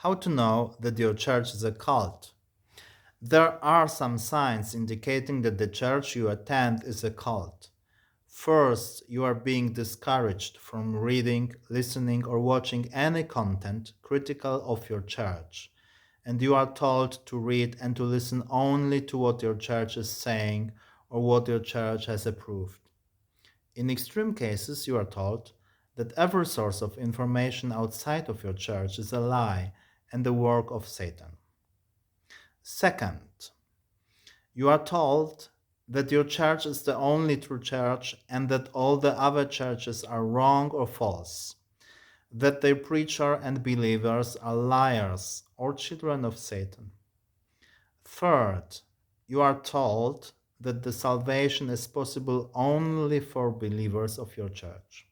How to know that your church is a cult? There are some signs indicating that the church you attend is a cult. First, you are being discouraged from reading, listening, or watching any content critical of your church, and you are told to read and to listen only to what your church is saying or what your church has approved. In extreme cases, you are told that every source of information outside of your church is a lie and the work of Satan. Second, you are told that your church is the only true church and that all the other churches are wrong or false, that their preacher and believers are liars or children of Satan. Third, you are told that the salvation is possible only for believers of your church.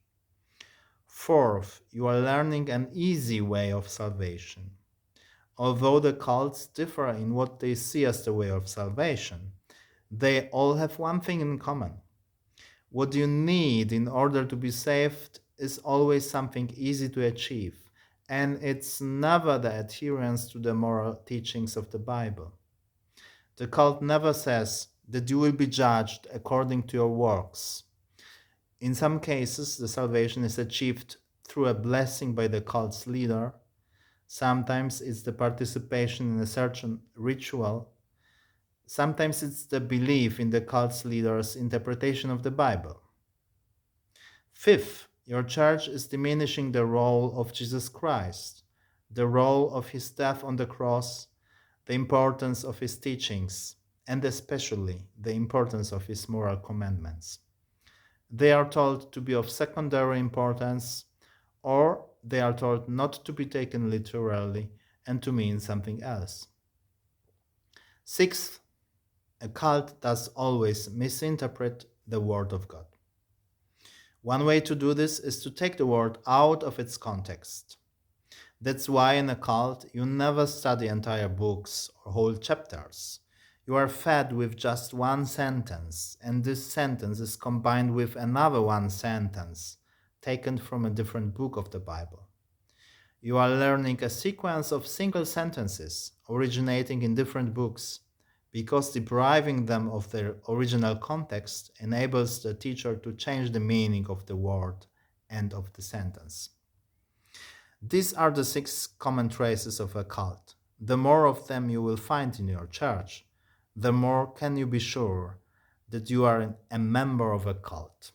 Fourth, you are learning an easy way of salvation. Although the cults differ in what they see as the way of salvation, they all have one thing in common. What you need in order to be saved is always something easy to achieve, and it's never the adherence to the moral teachings of the Bible. The cult never says that you will be judged according to your works. In some cases, the salvation is achieved through a blessing by the cult's leader. Sometimes it's the participation in a certain ritual. Sometimes it's the belief in the cult's leader's interpretation of the Bible. Fifth, your church is diminishing the role of Jesus Christ, the role of his death on the cross, the importance of his teachings, and especially the importance of his moral commandments. They are told to be of secondary importance, or they are told not to be taken literally and to mean something else. Sixth, a cult does always misinterpret the Word of God. One way to do this is to take the word out of its context. That's why in a cult you never study entire books or whole chapters. You are fed with just one sentence, and this sentence is combined with another one sentence taken from a different book of the Bible. You are learning a sequence of single sentences originating in different books because depriving them of their original context enables the teacher to change the meaning of the word and of the sentence. These are the six common traces of a cult. The more of them you will find in your church, the more can you be sure that you are a member of a cult.